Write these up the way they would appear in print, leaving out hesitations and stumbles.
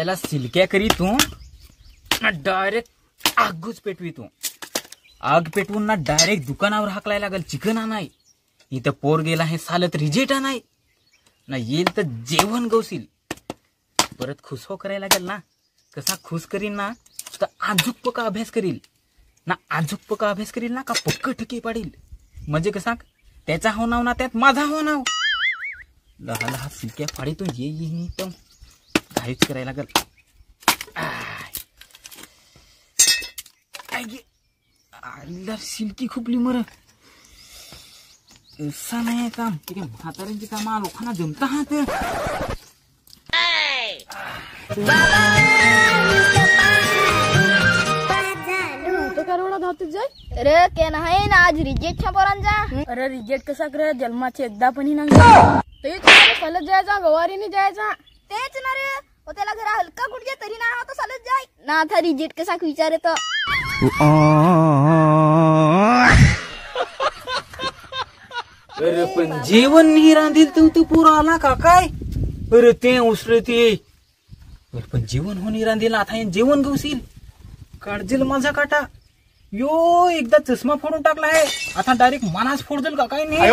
पहिला सिलक्या करी तू ना डायरेक्ट आगच पेटवी तू आग पेटवून ना डायरेक्ट दुकानावर हाकलाय लागल चिकन आणाय इथं पोर गेला हे सालत रिजेक्ट आणाय ना येईल तर जेवण गवसील परत खुश हो करायला लागेल ना कसा खुश करीन ना तर आजूक पका अभ्यास करील ना आजूक पका अभ्यास करील ना का पक्क ठकी पाडील म्हणजे कसा त्याचा हो नाव ना त्यात माझा हो नाव लहा लहा सिलक्या फाडी तू ये तर घाईच करायला लागल आईला सिल्की खुपली मर असा नाही काम ठीक आहे म्हाताऱ्यांची कामा लोकांना जमता हा ते करोडा धावत जाय अरे के नाही ना आज रिजेक्ट छा पोरांचा अरे रिजेक्ट कसा कर जन्माचे एकदा पण नाही ते चालत जायचा गवारीने जायचा तेच ना रे हो त्याला घरा हलका गुडघे तरी ना तो चालत जाय ना था रिजेक्ट कसा विचारे तो अरे पण जेवण नाही रांधील तू पुरा आला का काय अरे ते उसळ ते अरे पण जेवण हो नाही रांधील आता जेवण गवसील काढजील माझा काटा यो एकदा चष्मा फोडून टाकला आहे आता डायरेक्ट मनास फोडजल का काय नाही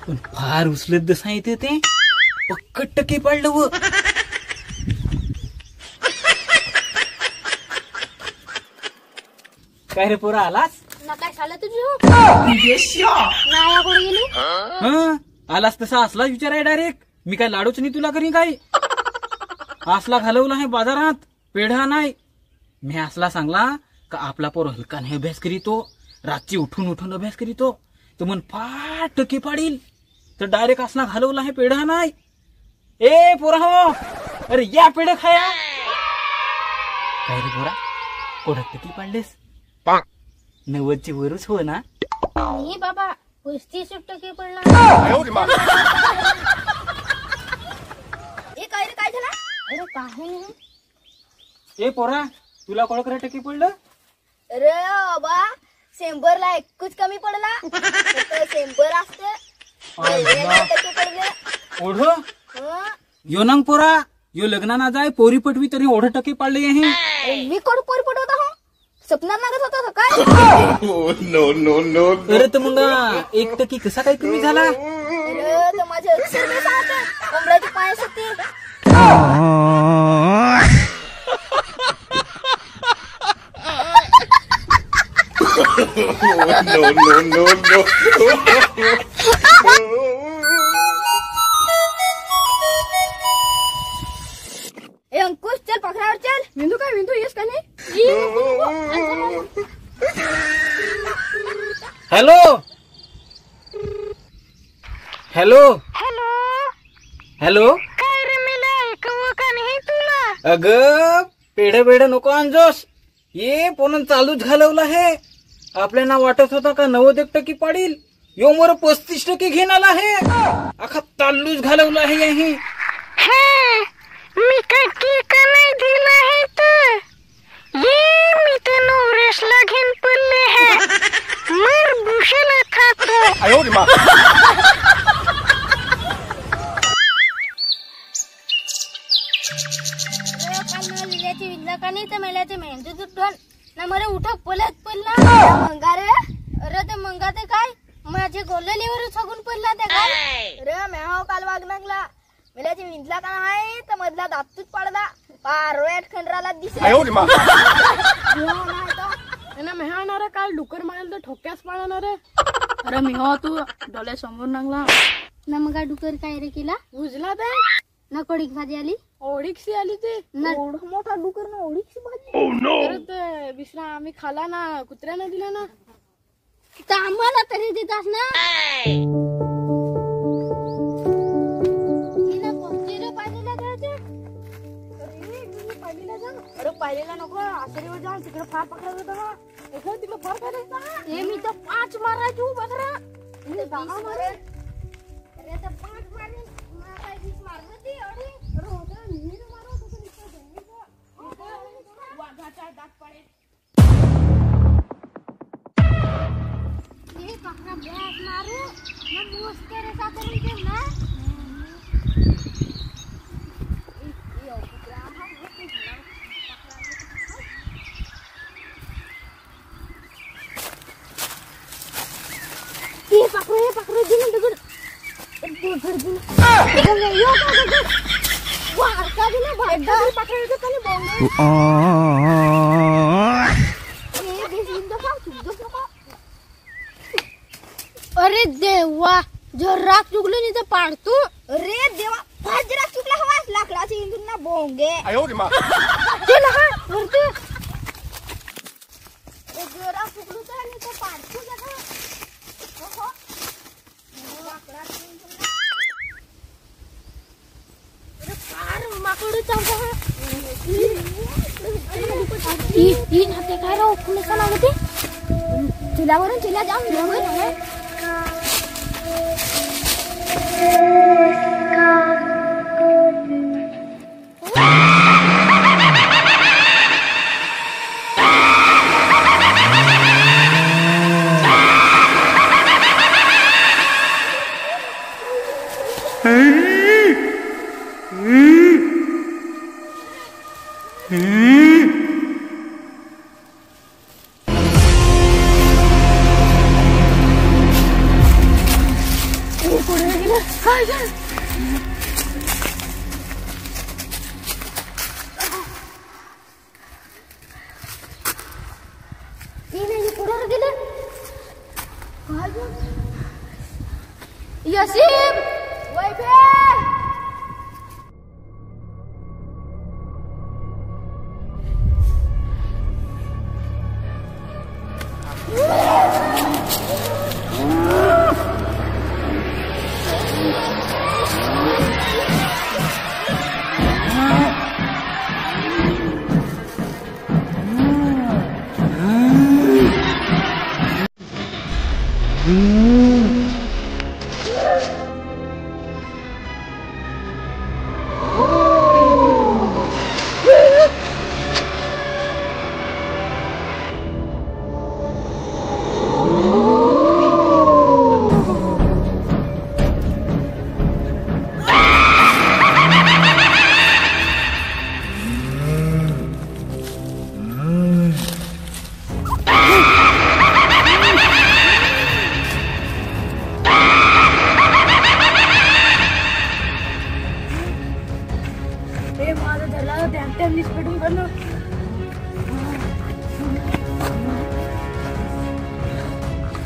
पण फार उचलत दसा येते ते पक्कट टक्के पडलं व काय रे पोरा आलास ना काय झालं तुझी नाया कुठे गेली आलास तसा असला विचार आहे डायरेक्ट मी काय लाडूच नाही तुला करी काय असला घालवला आहे बाजारात पेढा नाही मी असला सांगला का आपला पोर हलका नाही अभ्यास करीतो रातची उठून उठून अभ्यास करीतो तो मन फार टक्के पाडील तर डायरेक्ट असला घालवला आहे पेढा नाही ए पोरा हो अरे या पेढे खाया काय रे पोरा कोणात टक्के पाडलेस 90ची वरच हो ना नाही बाबा 35% पडला काय रे काय झाला अरे काही नाही ए पोरा तुला कोणकडे टक्के पडलं अरे बाबा सेंबरला एकच कमी पडला सेंबर असते ओढ यो नंग पोरा यो लग्नाना जाय पोरी पटवी तरी 8% पाडले आहे मी कोण पोरी पटवता हो सपनात लागत होता काय नो अरे तर मग 1% कसा काय कमी झाला अरे तर माझे अक्षर नाही सांगत कोंबड्याचे पाय असते no. ए अंकुश चल पकडावर चल विंदू येस का नाही हॅलो हॅलो हॅलो हॅलो काय रे मिला ऐकव का नाही तुला अग पेढ नको आणजोस ये पण चालूच घालवला हे आपल्याला वाटत होता का 90% पाडील यो मोर 35% घेणार आहे अख्खा ताल्लूच घालवला आहे यही मी काय टीका नाही दिला है तर ये मी ते नवरेशला घेऊन पडले है मर भूषेला खातो लिल्याची विदला का नाही तर मेल्याचे मेहनती तुटून ना मरे उठा पलत पडला मंगा रे अरे ते मंगा ते काय माझे गोलेलीवर छगून पडला ते काय अरे मेहाव काल वाग लागला मेल्याची विंदला का आहे तर मधला दातूच पडला पारवेट खंडराला दिसला ना मेहाणार काल डुकर मारल तर ठोक्यास पाळणार अरे मेहा तू डोळे समोर नांगला ना मग डुकर काय रे केला उजला ते ना कोडीक भाजी आली ओडीक्सी आली ते एवढा मोठा डुकर ना ओडीक्सी भाजी अरे ते विसरा आम्ही खाला ना कुत्र्यानं दिला ना तर आम्हाला तरी देतास ना अरे पाहिलेला नको आसरीवर जाऊन तिकडे फार पकडत होता ना तिकडे फार करायचा हे मी तर 5 मारायची उभा करा मी 10 मारे अरे तर 5 मारे काय 20 मारलं ती एवढी अरे होता मी मारत होतो निघतो वाघाचा दात पडे ये पकड़ा बैठ मारू ना मुस्कर ऐसा करेंगे ना अरे देवा जर राग चुकलो नाही तर पाडतो. अरे देवा फार राग चुकला हवा लाकडाची इंदून ना बोंगे. ते लगा वरती जर राग चुकलो तर नाही तर पाडतो जगा. ओहो लाकडाची इंदून अरे फार माकड चावला. ही नाते काय राव कुणी का लागते चिलावरून चिला जाऊन घेऊन Yasim, Waibe.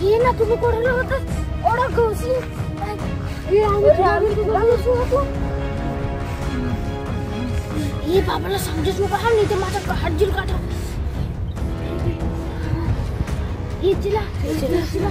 ये ना तुम्ही कोणाला होतं ओढा गवसी ये बाबाला समजूच नको हा नाही तर माझा हात जिल काढा. ये चिला चिला चिला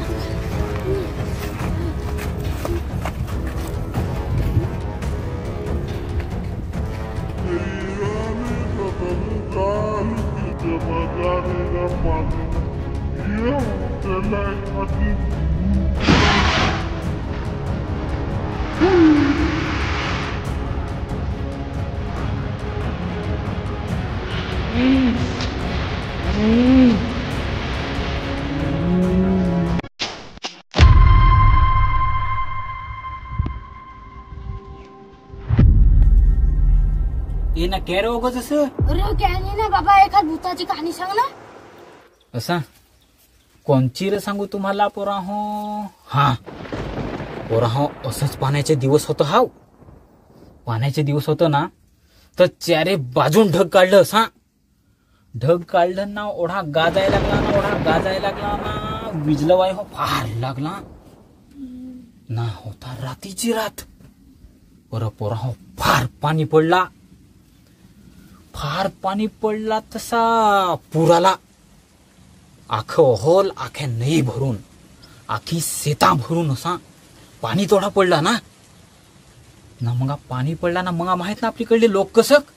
ये ना कॅरे उगाच असं. अरे काय नाही ना बाबा एखाद भूताची कहाणी सांग ना. असा कोणची रे सांगू तुम्हाला पोराहो. हा पोराहो असंच पाण्याचे दिवस होतं. हाव पाण्याचे दिवस होतं ना तर चारे बाजून ढग काढलं. असा ढग काढलं ना ओढा गाजायला लागला ना ओढा गाजायला लागला ना विजलवाय हो फार लागला ना. होता रातीची रात. बरं पोराहो फार पाणी पडला. फार पाणी पडला तसा पुराला आखं होल आख्या नई भरून आखी शेता भरून असा पाणी तोडा पडला ना. मग पाणी पडला ना मग माहित ना आपलीकडले लोक कसक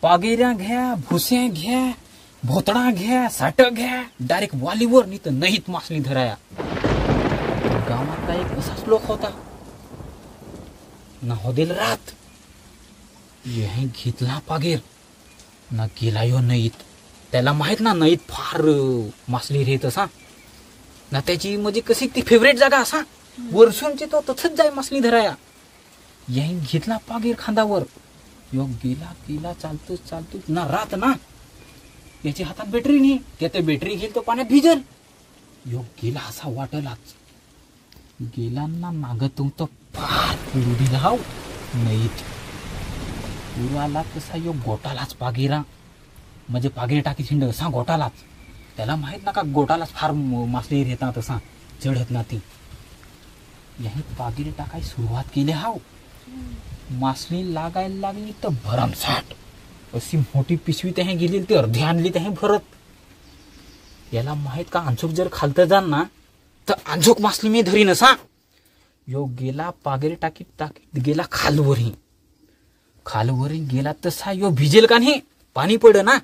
पागेऱ्या घ्या भुस्या घ्या भोतडा घ्या साठ घ्या डायरेक्ट वालीवर नाही तर नाहीत मासली धराया. गावातला एक असाच लोक होता ना होदेल रात यही घेतला पागेर ना गेला यो नईत. त्याला माहित ना नईत फार मासली रेत असा ना त्याची म्हणजे कशी ती फेवरेट जागा असा वर्षूंची तो तसंच जाय मासली धराया. यही घेतला पागेर खांदावर यो गेला गेला चालतो चालतो ना रात ना याची हातात बॅटरी नाही. त्या बॅटरी घेईल तो पाण्यात भिजल. यो गेला असा वाटलाच गेला ना मागत तो फार पुढे धाव नाहीत पुराला तसा यो गोटालाच पागिरा म्हणजे पागिरी टाकी छिंड असा गोटालाच त्याला माहित ना का गोटालाच फार मासली येतात तसा चढत ना ती याही पागिरी टाकाय सुरुवात केली हाव मासली लागायला लागली तर भरमसाठ अशी मोठी पिशवी त्याही गेली ती अर्धी आणली त्याही भरत याला माहित का अंचूक जर खालत जाण ना तर अंचूक मासली मी धरी नसा यो गेला पागिरी टाकीत गेला खालवरी गेला तसा यो भिजेल का नाही पाणी पड ना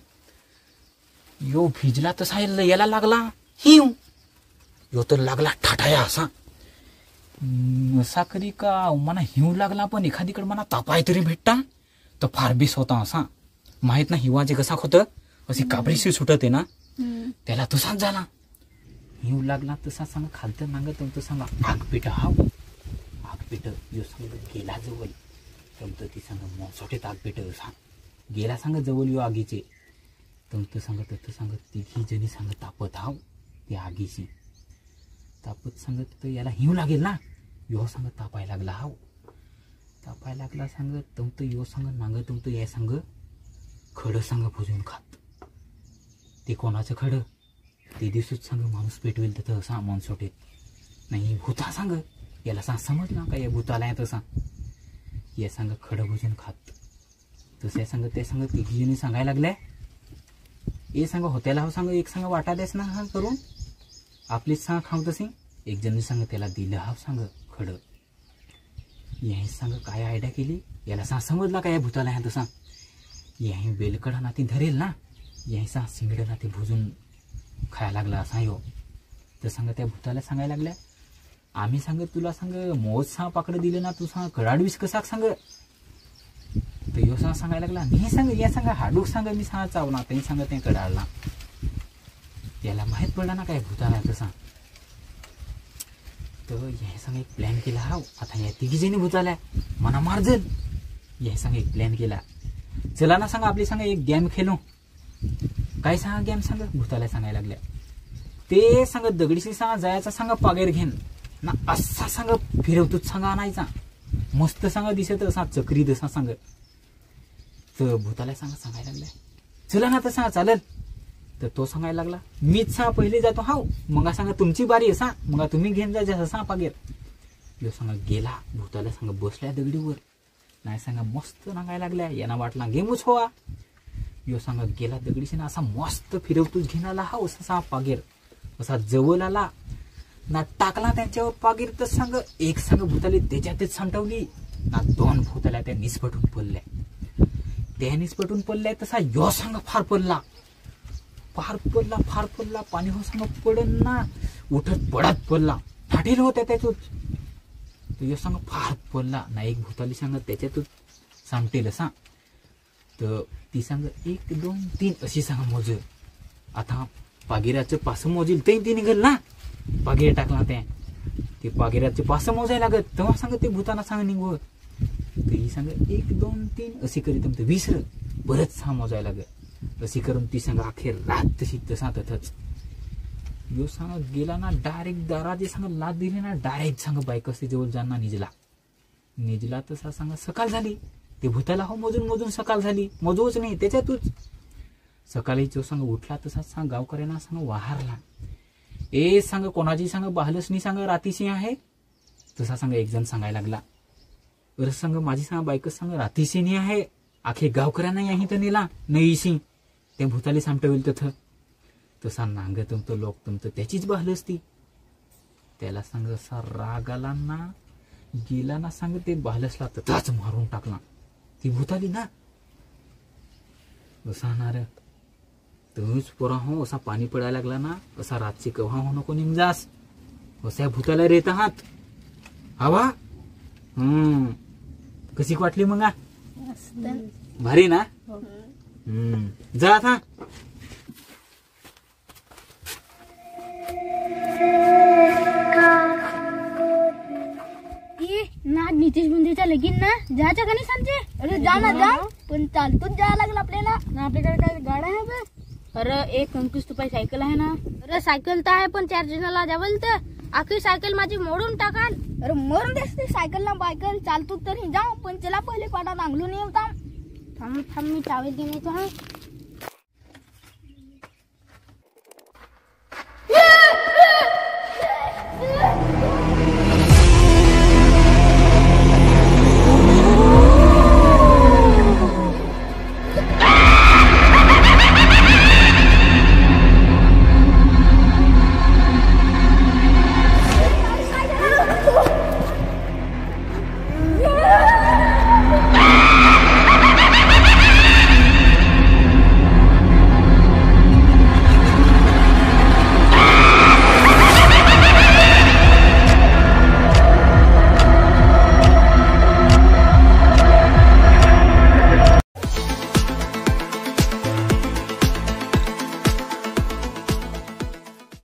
यो भिजला तसा याला लागला हिव यो तर लागला ठाठाया असा कधी का मला हिव लागला पण एखादीकडे मला तापाय तरी भेटता तर फार बेस होता असा माहित ना हिवाचे कसा होत अशी काबरीशी सुटत आहे ना त्याला तसाच झाला हिव लागला तसा सांग खालत नांगत तर सांगा आग पेट हाव आग पेट यो सांग गेला जवळ तमत ती सांग मोसोटे आग पेट असा गेला सांग जवळ यो आगीचे तमत सांगत तिघी जणी सांग तापत हाव त्या आगीची तापत सांगत तर याला हिव लागेल ना यो सांग तापाय लागला हाव तापाय लागला सांग तमत यो सांग नांग तमत या सांग खड सांग भुजून खात ते कोणाचं खड ते दिवसूच सांग माणूस पेटवेल तर असा मनसोटेत नाही भूता सांग याला सांग समजला का या भूताला तसा या सांग खड भुजून खात तसं सांग ते सांग तिघी जणी सांगायला लागल्या ए सांग होत्याला हो सांग एक सांग वाटा द्यास ना हा करून आपलीच सांग खाऊ तशी एक जणी सांग त्याला दिलं हा सांग खड याही सांग काय आयडिया केली याला सांग समजला काय भूताला ह्या तसा याही बेलकडा ना ती धरेल ना याही सांग शिंगड ना ते भुजून खायला लागला असा यो तर सांग त्या भूताला सांगायला लागल्या आम्ही सांग तुला सांग मोज सांग पाकडं दिलं ना तू सांग कडाडवीस कसा सांग तर यो सांग सांगायला लागला मी सांग या सांग हाडूक सांग मी सांग चावला त्यांनी सांग ते कडाळला याला माहित पडला ना काय भूताला तसा तर या सांग एक प्लॅन केला हा आता या तिघी जणी भूताला मना मारजल या सांग एक प्लॅन केला चला ना सांग आपली सांग एक गेम खेळू काय सांगा गेम सांग भूताला सांगायला लागल्या ते सांग दगडीशी सांग जायचा सांग पागेर घेन ना असा सांग फिरवतोच सांग आणायचा मस्त सांग दिसत असा चक्री तसा सांग तर भूताला सांगायला लागलाय चला ना तर सांगा चालेल तर तो सांगायला लागला मीच सांग पहिले जातो हाव मग सांगा तुमची बारी असा मग तुम्ही घेऊन जा जसा पागेर यो सांगा गेला भूताला सांग बसल्या दगडीवर नाही सांगा मस्त सांगायला लागल्या यांना वाटला गेमच होवा यो सांगा गेला दगडीशी ना असा मस्त फिरवतोच घेऊन आला हा असा पागेर असा जवळ आला ना टाकला त्यांच्यावर पागीर तर सांग एक सांग भूताली त्याच्यातच सामटवली ना दोन भूताल्या त्या निसपटून पडल्या त्या निसपटून पडल्या तसा यो सांग फार पडला पाणी हो सांग पडन ना उठत पडत पडला ठाठेल होत्या त्याच्यात यो सांग फार पडला ना एक भूताली सांग त्याच्यातच सांगतेल असा तर ती सांग 1 2 3 अशी सांग मोज आता पागिराचं पास मोजील ते निघल ना पागिरे टाकला ते पागिराचे पास मोजायला लागत तेव्हा सांग ते भूताना सांग निघव ते सांग 1 2 3 अशी करीत ते विसर परत सांग मोजायला लागत अशी करून ती सांग अखेर रात तशी तसा तथच यो सांग गेला ना डायरेक्ट दाराजे सांग लाद दिली ना डायरेक्ट सांग बाईक असते जवळ जाणं निजला तसा सांग सकाळ झाली ते भूताला हो मोजून सकाळ झाली मोजूच नाही त्याच्यातूच सकाळी जो सांग उठला तसा सांग गावकऱ्यांना सांग वाहारला ए सांग कोणाची सांग बाहलच नाही सांग रातीशी आहे तसा सांग एक जण सांगायला लागला अरे सांग माझी सांग बायकच सांग रातीशी नाही आहे आखे गावकऱ्यांना याही तर नेला नईशी त्या भूताली सामटवेल तथ तसा नांग तुमचं लोक तुमचं त्याचीच बाहल असती त्याला सांग असा राग आला ना गेला ना सांग ते बाहलसला तथाच मारून टाकला ती भूताली ना असा होणार तूच पोरा हो असा पाणी पडायला लागला ना असा रातची कव्हा हो नको निमजास असा भूताला रेत आहात हवा कशी वाटली मग भारी ना जा आता ना नितीश बुंदेच्या लगीन ना जायचं का नाही सांगते अरे जा ना जा पण चालतोच जायला लागलं आपल्याला ना आपल्याकडे काय गाड्या आहे बे? अरे एक अंकुश तुपाई सायकल आहे ना अरे सायकल तर आहे पण 4 जणाला जावल तर आखी सायकल माझी मोडून टाकाल. अरे मरून देस ते सायकल ना बायकल चालतो तरी जाऊ पण त्याला पहिले पाडा नांगलून येऊ थांब थांब मी चावी घेऊन येतो.